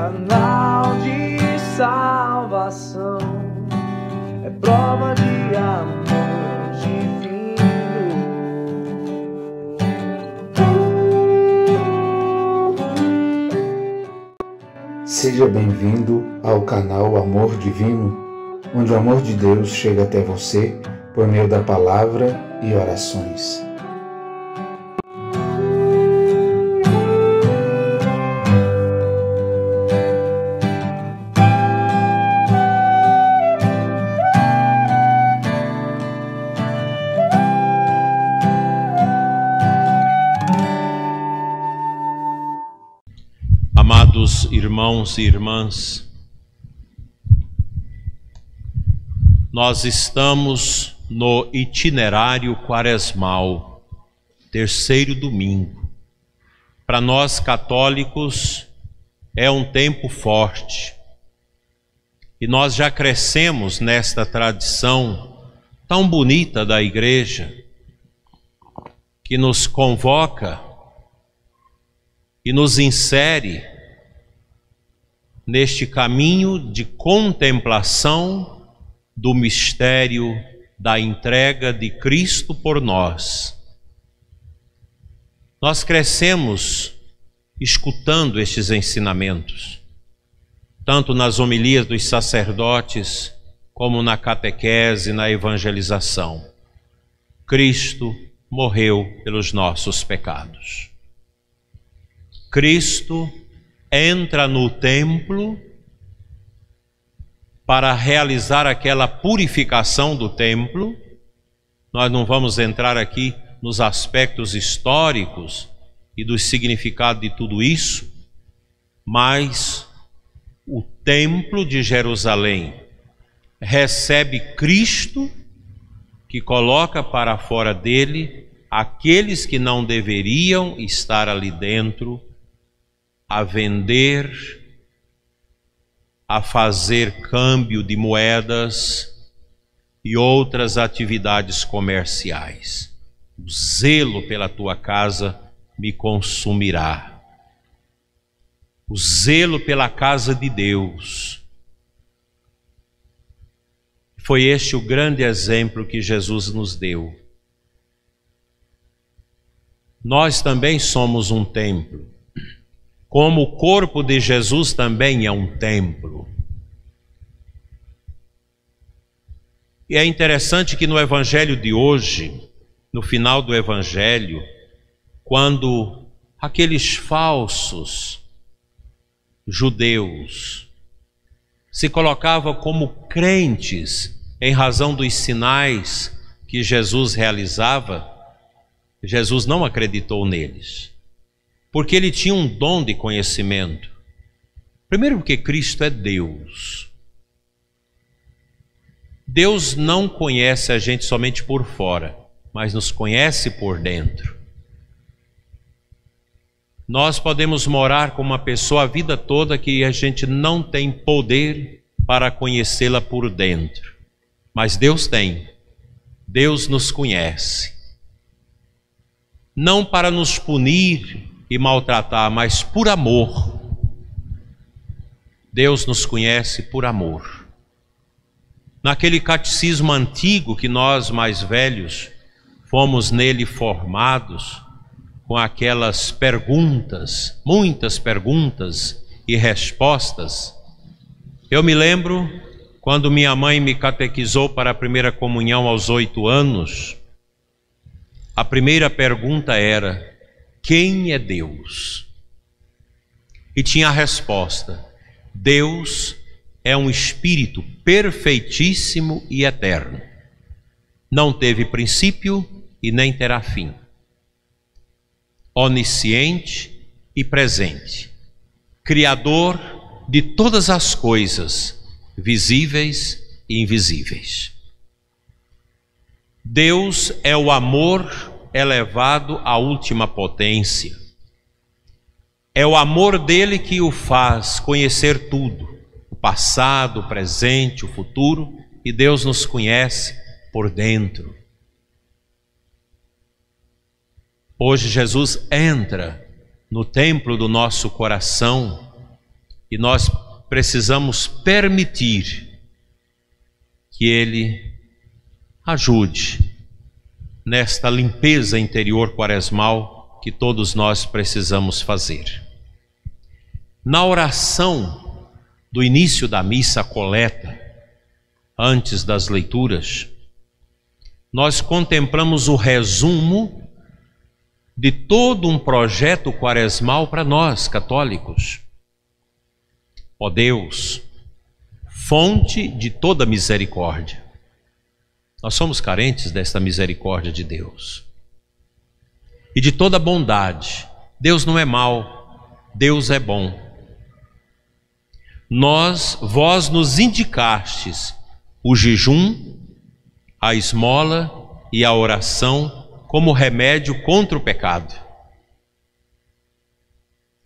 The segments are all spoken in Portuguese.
canal de salvação, é prova de amor divino. Seja bem-vindo ao canal Amor Divino, onde o amor de Deus chega até você por meio da palavra e orações. Amados irmãos e irmãs, nós estamos no itinerário quaresmal, terceiro domingo. Para nós católicos é um tempo forte e nós já crescemos nesta tradição tão bonita da Igreja, que nos convoca e nos insere neste caminho de contemplação do mistério da entrega de Cristo por nós. Nós crescemos escutando estes ensinamentos, tanto nas homilias dos sacerdotes, como na catequese, na evangelização. Cristo morreu pelos nossos pecados. Cristo entra no templo para realizar aquela purificação do templo. Nós não vamos entrar aqui nos aspectos históricos e do significado de tudo isso, mas o templo de Jerusalém recebe Cristo, que coloca para fora dele aqueles que não deveriam estar ali dentro, a vender, a fazer câmbio de moedas e outras atividades comerciais. O zelo pela tua casa me consumirá. O zelo pela casa de Deus. Foi este o grande exemplo que Jesus nos deu. Nós também somos um templo. Como o corpo de Jesus também é um templo. E é interessante que no Evangelho de hoje, no final do Evangelho, quando aqueles falsos judeus se colocavam como crentes em razão dos sinais que Jesus realizava, Jesus não acreditou neles. Porque ele tinha um dom de conhecimento. Primeiro porque Cristo é Deus. Deus não conhece a gente somente por fora, mas nos conhece por dentro. Nós podemos morar com uma pessoa a vida toda que a gente não tem poder para conhecê-la por dentro. Mas Deus tem. Deus nos conhece. Não para nos punir e maltratar, mas por amor. Deus nos conhece por amor. Naquele catecismo antigo que nós mais velhos fomos nele formados, com aquelas perguntas, muitas perguntas e respostas, eu me lembro quando minha mãe me catequizou para a primeira comunhão aos 8 anos, a primeira pergunta era: quem é Deus? E tinha a resposta: Deus é um Espírito perfeitíssimo e eterno. Não teve princípio e nem terá fim. Onisciente e presente. Criador de todas as coisas, visíveis e invisíveis. Deus é o amor elevado à última potência. É o amor dele que o faz conhecer tudo, o passado, o presente, o futuro, e Deus nos conhece por dentro. Hoje Jesus entra no templo do nosso coração e nós precisamos permitir que Ele ajude nesta limpeza interior quaresmal que todos nós precisamos fazer. Na oração do início da missa coleta, antes das leituras, nós contemplamos o resumo de todo um projeto quaresmal para nós, católicos. Ó Deus, fonte de toda misericórdia. Nós somos carentes desta misericórdia de Deus. E de toda bondade. Deus não é mau, Deus é bom. Vós nos indicastes o jejum, a esmola e a oração como remédio contra o pecado.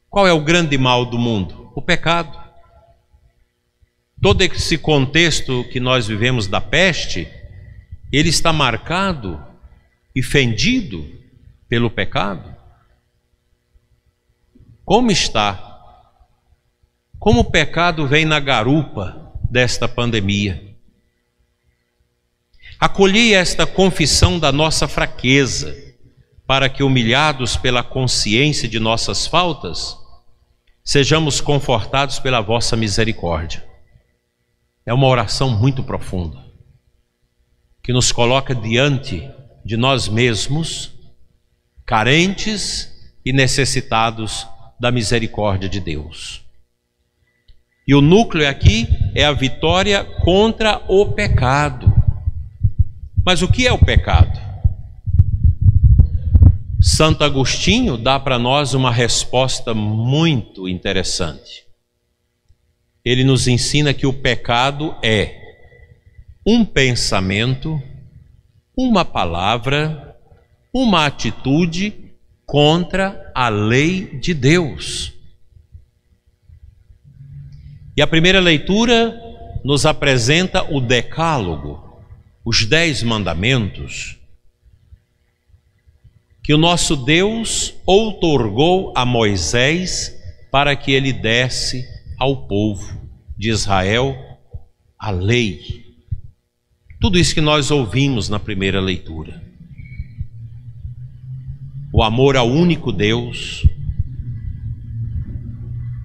Qual é o grande mal do mundo? O pecado. Todo esse contexto que nós vivemos da peste, ele está marcado e fendido pelo pecado. Como está? Como o pecado vem na garupa desta pandemia? Acolhei esta confissão da nossa fraqueza, para que, humilhados pela consciência de nossas faltas, sejamos confortados pela vossa misericórdia. É uma oração muito profunda, que nos coloca diante de nós mesmos, carentes e necessitados da misericórdia de Deus. E o núcleo aqui é a vitória contra o pecado. Mas o que é o pecado? Santo Agostinho dá para nós uma resposta muito interessante. Ele nos ensina que o pecado é um pensamento, uma palavra, uma atitude contra a lei de Deus. E a primeira leitura nos apresenta o Decálogo, os 10 mandamentos, que o nosso Deus outorgou a Moisés para que ele desse ao povo de Israel a lei. Tudo isso que nós ouvimos na primeira leitura. O amor ao único Deus,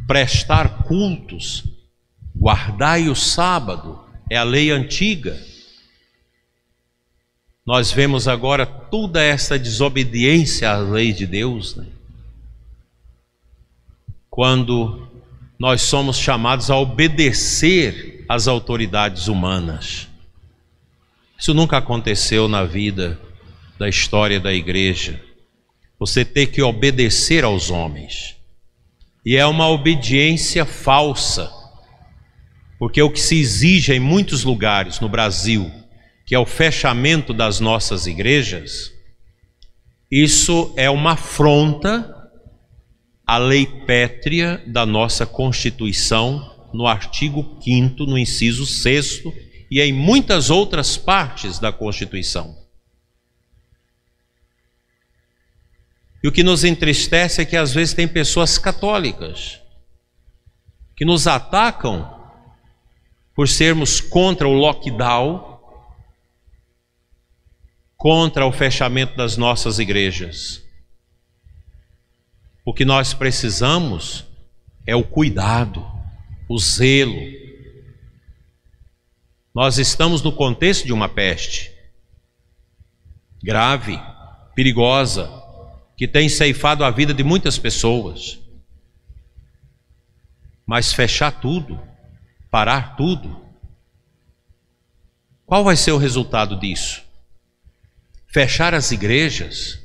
prestar cultos, guardai o sábado, é a lei antiga. Nós vemos agora toda essa desobediência à lei de Deus, né? Quando nós somos chamados a obedecer às autoridades humanas. Isso nunca aconteceu na vida da história da igreja. Você ter que obedecer aos homens. E é uma obediência falsa, porque o que se exige em muitos lugares no Brasil, que é o fechamento das nossas igrejas, isso é uma afronta à lei pétrea da nossa Constituição, no artigo 5º, no inciso 6º, e em muitas outras partes da Constituição. E o que nos entristece é que às vezes tem pessoas católicas que nos atacam por sermos contra o lockdown, contra o fechamento das nossas igrejas. O que nós precisamos é o cuidado, o zelo. Nós estamos no contexto de uma peste grave, perigosa, que tem ceifado a vida de muitas pessoas. Mas fechar tudo, parar tudo, qual vai ser o resultado disso? Fechar as igrejas,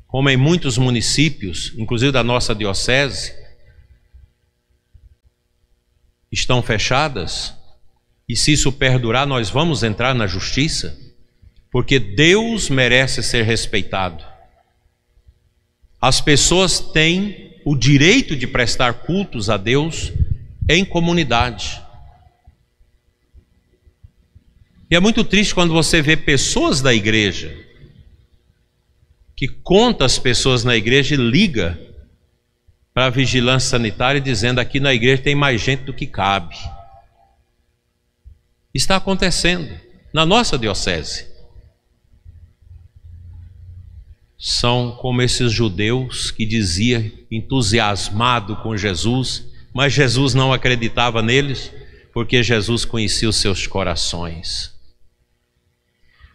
como em muitos municípios, inclusive da nossa diocese, estão fechadas, e se isso perdurar, nós vamos entrar na justiça, porque Deus merece ser respeitado. As pessoas têm o direito de prestar cultos a Deus em comunidade. E é muito triste quando você vê pessoas da igreja, que conta as pessoas na igreja e liga para a vigilância sanitária dizendo: aqui na igreja tem mais gente do que cabe. Está acontecendo na nossa diocese. São como esses judeus que diziam, entusiasmado com Jesus, mas Jesus não acreditava neles, porque Jesus conhecia os seus corações.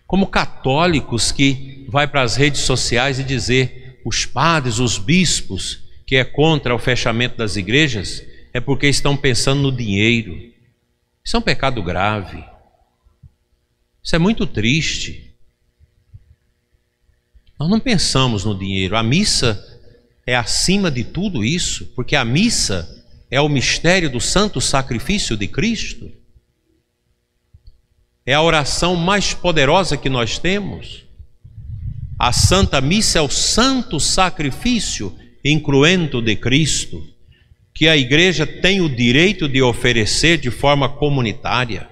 Como católicos que vai para as redes sociais e dizer: os padres, os bispos, que é contra o fechamento das igrejas, é porque estão pensando no dinheiro. Isso é um pecado grave. Isso é muito triste. Nós não pensamos no dinheiro. A missa é acima de tudo isso, porque a missa é o mistério do santo sacrifício de Cristo. É a oração mais poderosa que nós temos. A Santa Missa é o santo sacrifício incruento de Cristo, que a igreja tem o direito de oferecer de forma comunitária.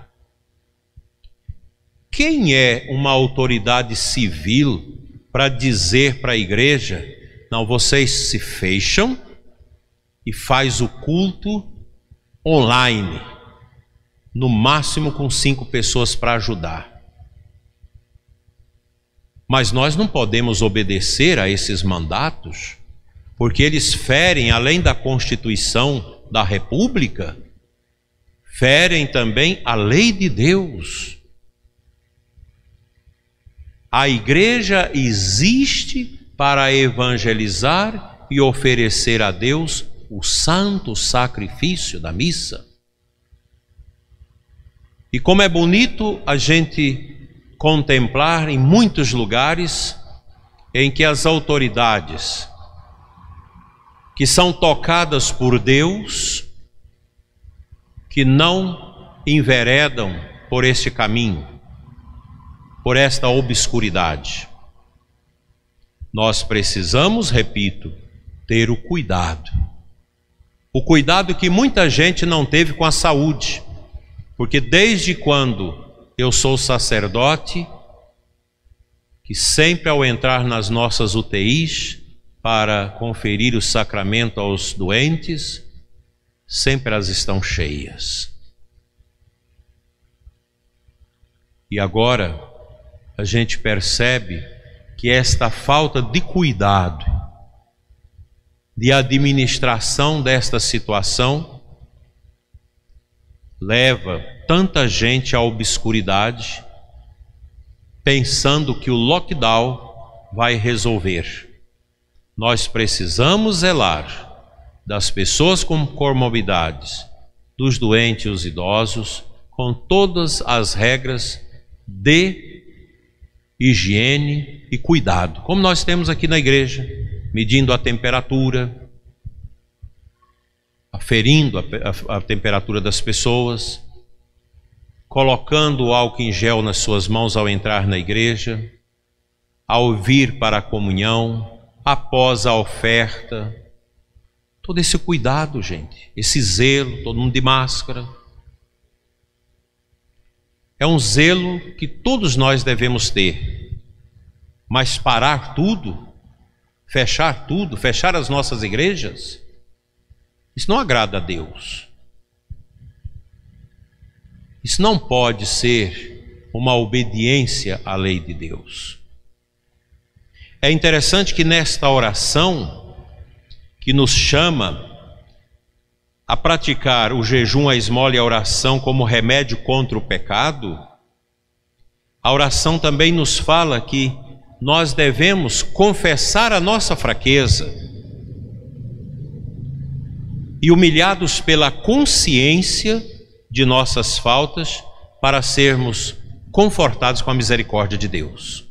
Quem é uma autoridade civil para dizer para a igreja: não, vocês se fecham e faz o culto online, no máximo com 5 pessoas para ajudar? Mas nós não podemos obedecer a esses mandatos, porque eles ferem, além da Constituição da República, ferem também a lei de Deus. A igreja existe para evangelizar e oferecer a Deus o santo sacrifício da missa. E como é bonito a gente contemplar em muitos lugares em que as autoridades que são tocadas por Deus, que não enveredam por este caminho, por esta obscuridade. Nós precisamos, repito, ter o cuidado que muita gente não teve com a saúde, porque desde quando eu sou sacerdote, que sempre ao entrar nas nossas UTIs para conferir o sacramento aos doentes, sempre elas estão cheias. E agora a gente percebe que esta falta de cuidado, de administração desta situação, leva tanta gente à obscuridade, pensando que o lockdown vai resolver. Nós precisamos zelar das pessoas com comorbidades, dos doentes e os idosos, com todas as regras de higiene e cuidado, como nós temos aqui na igreja, medindo a temperatura, aferindo a temperatura das pessoas, colocando o álcool em gel nas suas mãos ao entrar na igreja, ao vir para a comunhão, após a oferta. Todo esse cuidado, gente, esse zelo, todo mundo de máscara. É um zelo que todos nós devemos ter. Mas parar tudo, fechar as nossas igrejas, isso não agrada a Deus. Isso não pode ser uma obediência à lei de Deus. É interessante que nesta oração, que nos chama a praticar o jejum, a esmola e a oração como remédio contra o pecado, a oração também nos fala que nós devemos confessar a nossa fraqueza e, humilhados pela consciência de nossas faltas, para sermos confortados com a misericórdia de Deus.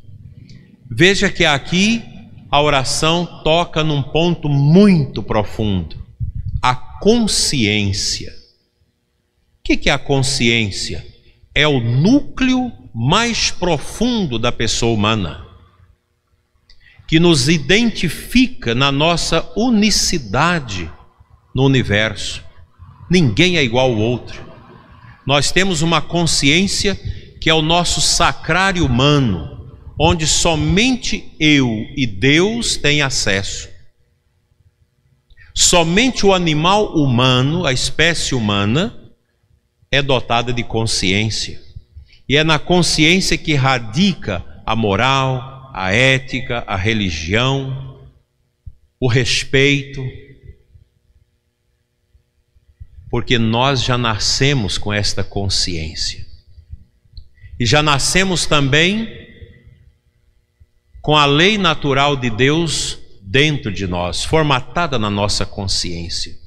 Veja que aqui a oração toca num ponto muito profundo: a consciência. O que é a consciência? É o núcleo mais profundo da pessoa humana, que nos identifica na nossa unicidade no universo. Ninguém é igual ao outro. Nós temos uma consciência que é o nosso sacrário humano, onde somente eu e Deus têm acesso. Somente o animal humano, a espécie humana, é dotada de consciência. E é na consciência que radica a moral, a ética, a religião, o respeito. Porque nós já nascemos com esta consciência. E já nascemos também com a lei natural de Deus dentro de nós, formatada na nossa consciência.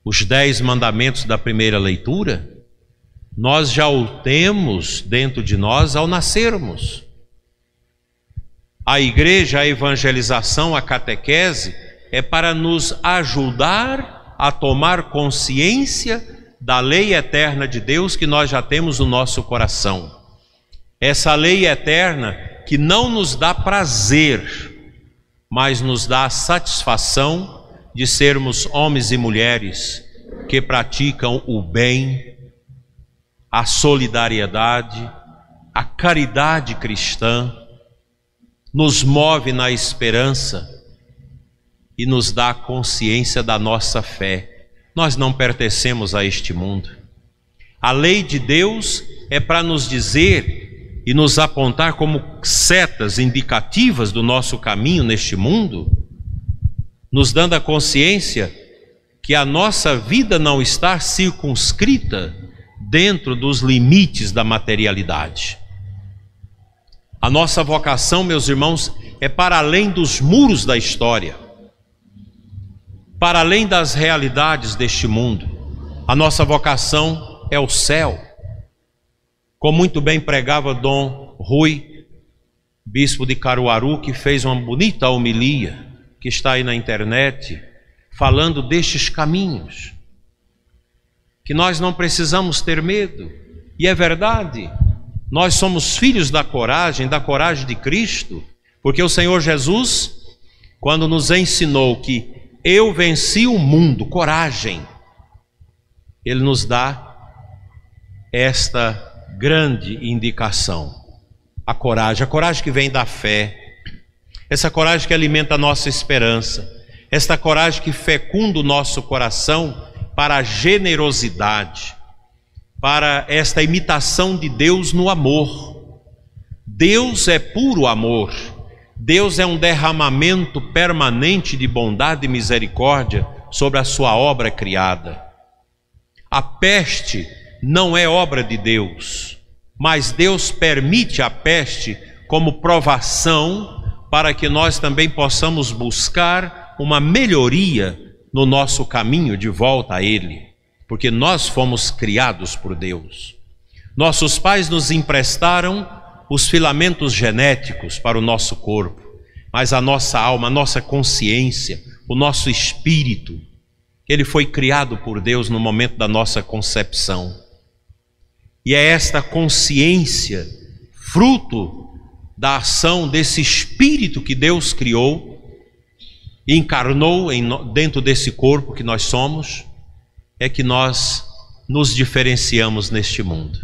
Os 10 mandamentos da primeira leitura, nós já o temos dentro de nós ao nascermos. A igreja, a evangelização, a catequese é para nos ajudar a tomar consciência da lei eterna de Deus que nós já temos no nosso coração. Essa lei eterna que não nos dá prazer, mas nos dá a satisfação de sermos homens e mulheres que praticam o bem, a solidariedade, a caridade cristã, nos move na esperança e nos dá a consciência da nossa fé. Nós não pertencemos a este mundo. A lei de Deus é para nos dizer e nos apontar como setas indicativas do nosso caminho neste mundo, nos dando a consciência que a nossa vida não está circunscrita dentro dos limites da materialidade. A nossa vocação, meus irmãos, é para além dos muros da história, para além das realidades deste mundo. A nossa vocação é o céu. Como muito bem pregava Dom Rui, bispo de Caruaru, que fez uma bonita homilia, que está aí na internet, falando destes caminhos, que nós não precisamos ter medo, e é verdade, nós somos filhos da coragem de Cristo, porque o Senhor Jesus, quando nos ensinou que eu venci o mundo, coragem, Ele nos dá esta grande indicação, a coragem que vem da fé, essa coragem que alimenta a nossa esperança, esta coragem que fecunda o nosso coração para a generosidade, para esta imitação de Deus no amor. Deus é puro amor, Deus é um derramamento permanente de bondade e misericórdia sobre a sua obra criada. A peste não é obra de Deus, mas Deus permite a peste como provação para que nós também possamos buscar uma melhoria no nosso caminho de volta a Ele, porque nós fomos criados por Deus. Nossos pais nos emprestaram os filamentos genéticos para o nosso corpo, mas a nossa alma, a nossa consciência, o nosso espírito, ele foi criado por Deus no momento da nossa concepção. E é esta consciência, fruto da ação desse Espírito que Deus criou e encarnou dentro desse corpo que nós somos, é que nós nos diferenciamos neste mundo.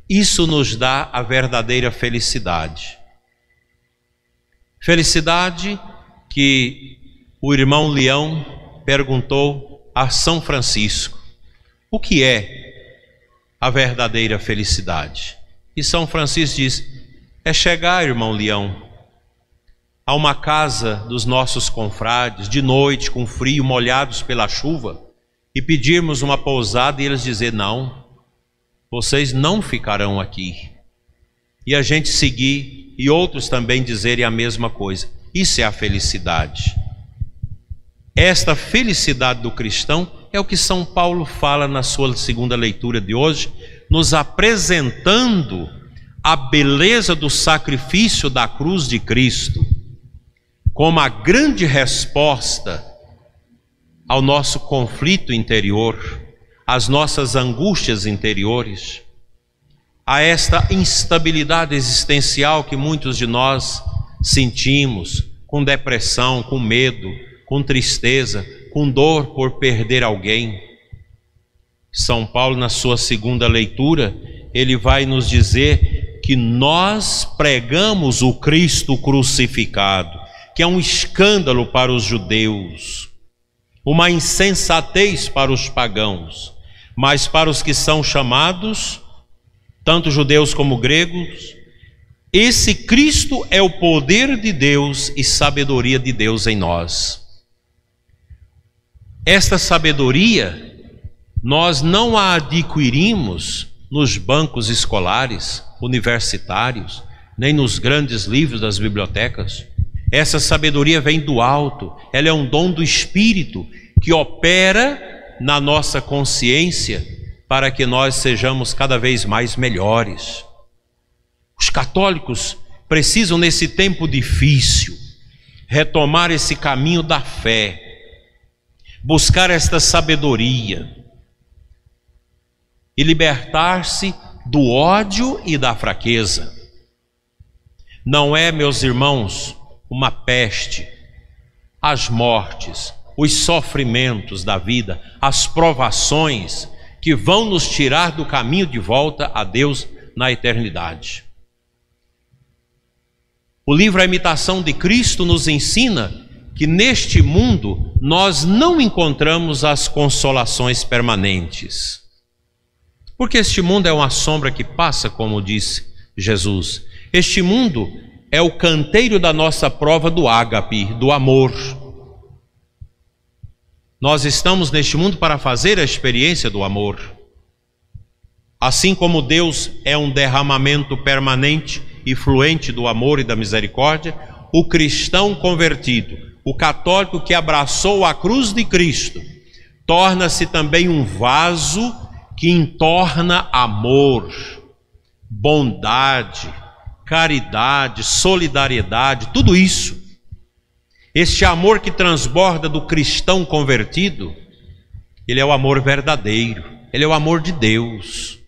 Isso nos dá a verdadeira felicidade. Felicidade que o irmão Leão perguntou a São Francisco: o que é a verdadeira felicidade? E São Francisco diz: é chegar, irmão Leão, a uma casa dos nossos confrades, de noite, com frio, molhados pela chuva, e pedirmos uma pousada e eles dizer: não, vocês não ficarão aqui. E a gente seguir e outros também dizerem a mesma coisa. Isso é a felicidade. Esta felicidade do cristão é o que São Paulo fala na sua segunda leitura de hoje, nos apresentando a beleza do sacrifício da cruz de Cristo como a grande resposta ao nosso conflito interior, às nossas angústias interiores, a esta instabilidade existencial que muitos de nós sentimos, com depressão, com medo, com tristeza, com dor por perder alguém. São Paulo, na sua segunda leitura, ele vai nos dizer que nós pregamos o Cristo crucificado, que é um escândalo para os judeus, uma insensatez para os pagãos, mas para os que são chamados, tanto judeus como gregos, esse Cristo é o poder de Deus e sabedoria de Deus em nós. Esta sabedoria nós não a adquirimos nos bancos escolares, universitários, nem nos grandes livros das bibliotecas. Essa sabedoria vem do alto, ela é um dom do Espírito que opera na nossa consciência para que nós sejamos cada vez mais melhores. Os católicos precisam, nesse tempo difícil, retomar esse caminho da fé, buscar esta sabedoria e libertar-se do ódio e da fraqueza. Não é, meus irmãos, uma peste, as mortes, os sofrimentos da vida, as provações que vão nos tirar do caminho de volta a Deus na eternidade. O livro A Imitação de Cristo nos ensina que neste mundo nós não encontramos as consolações permanentes. Porque este mundo é uma sombra que passa, como disse Jesus. Este mundo é o canteiro da nossa prova do ágape, do amor. Nós estamos neste mundo para fazer a experiência do amor. Assim como Deus é um derramamento permanente e fluente do amor e da misericórdia, o cristão convertido, o católico que abraçou a cruz de Cristo, torna-se também um vaso que entorna amor, bondade, caridade, solidariedade, tudo isso. Este amor que transborda do cristão convertido, ele é o amor verdadeiro, ele é o amor de Deus.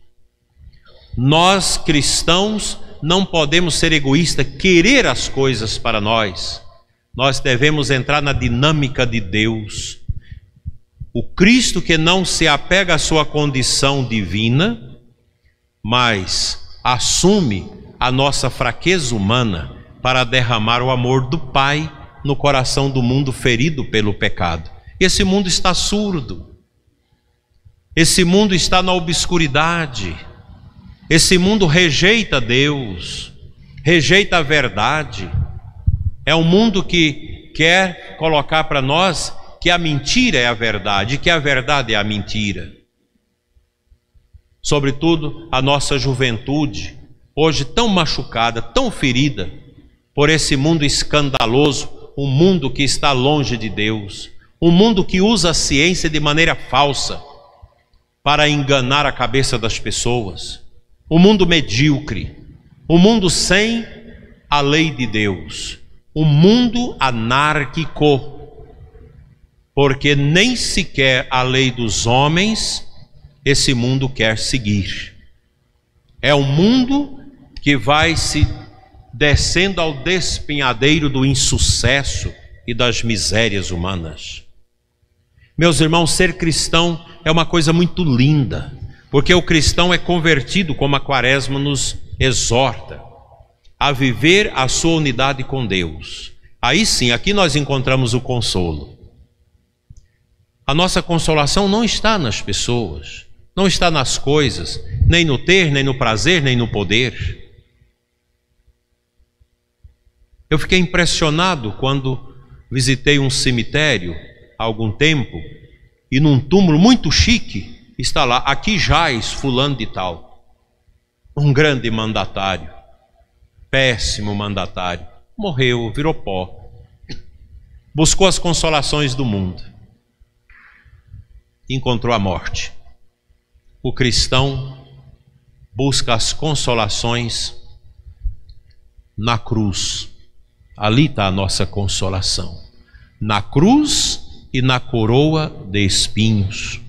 Nós cristãos não podemos ser egoístas, querer as coisas para nós. Nós devemos entrar na dinâmica de Deus. O Cristo que não se apega à sua condição divina, mas assume a nossa fraqueza humana para derramar o amor do Pai no coração do mundo ferido pelo pecado. Esse mundo está surdo, esse mundo está na obscuridade, esse mundo rejeita Deus, rejeita a verdade. É um mundo que quer colocar para nós que a mentira é a verdade, que a verdade é a mentira. Sobretudo a nossa juventude, hoje tão machucada, tão ferida por esse mundo escandaloso, um mundo que está longe de Deus, um mundo que usa a ciência de maneira falsa para enganar a cabeça das pessoas, um mundo medíocre, um mundo sem a lei de Deus, um mundo anárquico, porque nem sequer a lei dos homens esse mundo quer seguir. É um mundo que vai se descendo ao despenhadeiro do insucesso e das misérias humanas. Meus irmãos, ser cristão é uma coisa muito linda, porque o cristão é convertido, como a Quaresma nos exorta, a viver a sua unidade com Deus. Aí sim, aqui nós encontramos o consolo. A nossa consolação não está nas pessoas, não está nas coisas, nem no ter, nem no prazer, nem no poder. Eu fiquei impressionado quando visitei um cemitério há algum tempo e num túmulo muito chique está lá: aqui jaz fulano de tal. Um grande mandatário, péssimo mandatário, morreu, virou pó, buscou as consolações do mundo, encontrou a morte. O cristão busca as consolações na cruz. Ali está a nossa consolação, na cruz e na coroa de espinhos.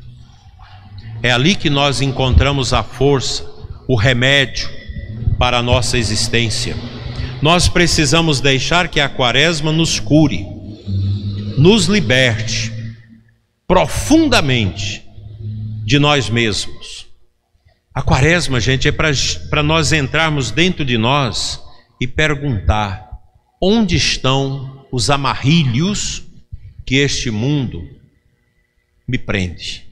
É ali que nós encontramos a força, o remédio para a nossa existência. Nós precisamos deixar que a Quaresma nos cure, nos liberte profundamente de nós mesmos. A Quaresma, gente, é para nós entrarmos dentro de nós e perguntar: onde estão os amarrilhos que este mundo me prende,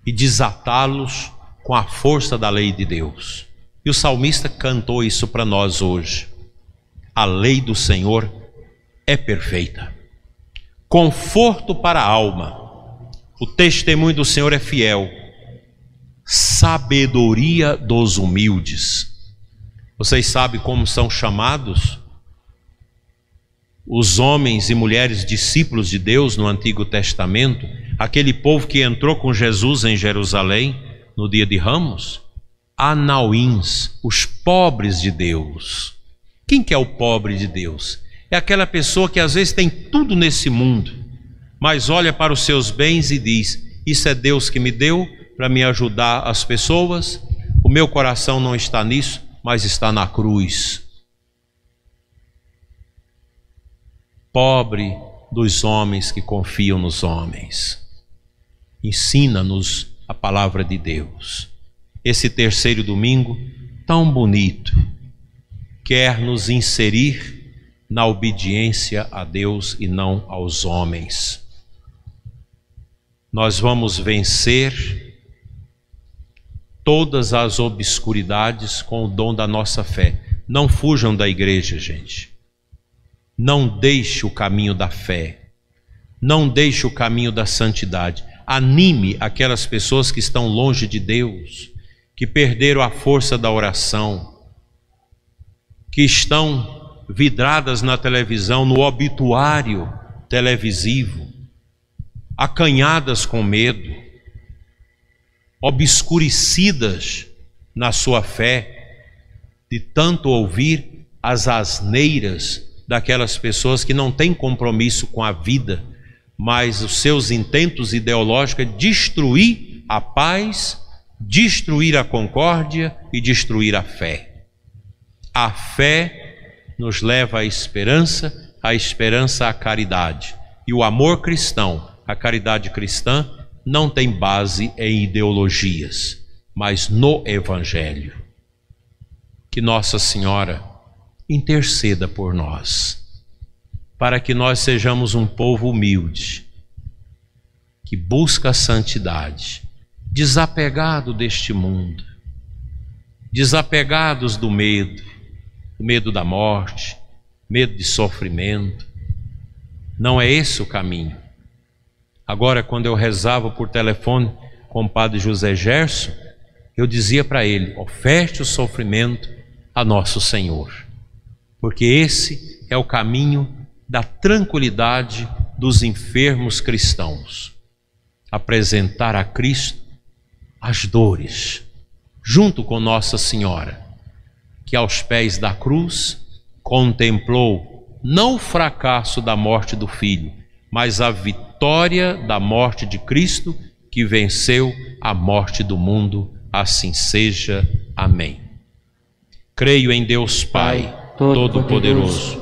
e desatá-los com a força da lei de Deus. E o salmista cantou isso para nós hoje. A lei do Senhor é perfeita, conforto para a alma. O testemunho do Senhor é fiel, sabedoria dos humildes. Vocês sabem como são chamados os homens e mulheres discípulos de Deus no Antigo Testamento? Aquele povo que entrou com Jesus em Jerusalém no dia de Ramos? Anauíns, os pobres de Deus. Quem que é o pobre de Deus? É aquela pessoa que às vezes tem tudo nesse mundo, mas olha para os seus bens e diz: isso é Deus que me deu para me ajudar as pessoas, o meu coração não está nisso, mas está na cruz. Pobre dos homens que confiam nos homens. Ensina-nos a palavra de Deus. Esse terceiro domingo, tão bonito, quer nos inserir na obediência a Deus e não aos homens. Nós vamos vencer todas as obscuridades com o dom da nossa fé. Não fujam da igreja, gente. Não deixe o caminho da fé. Não deixe o caminho da santidade. Anime aquelas pessoas que estão longe de Deus, que perderam a força da oração, que estão vidradas na televisão, no obituário televisivo, acanhadas com medo, obscurecidas na sua fé, de tanto ouvir as asneiras daquelas pessoas que não têm compromisso com a vida, mas os seus intentos ideológicos é destruir a paz, destruir a concórdia e destruir a fé. A fé nos leva à esperança à caridade. E o amor cristão, a caridade cristã, não tem base em ideologias, mas no Evangelho. Que Nossa Senhora interceda por nós, para que nós sejamos um povo humilde, que busca a santidade, desapegado deste mundo, desapegados do medo da morte, medo de sofrimento. Não é esse o caminho. Agora, quando eu rezava por telefone com o padre José Gerson, eu dizia para ele: oferte o sofrimento a nosso Senhor, porque esse é o caminho da tranquilidade dos enfermos cristãos. Apresentar a Cristo as dores, junto com Nossa Senhora, que aos pés da cruz contemplou não o fracasso da morte do Filho, mas a vitória da morte de Cristo, que venceu a morte do mundo. Assim seja. Amém. Creio em Deus Pai Todo-Poderoso,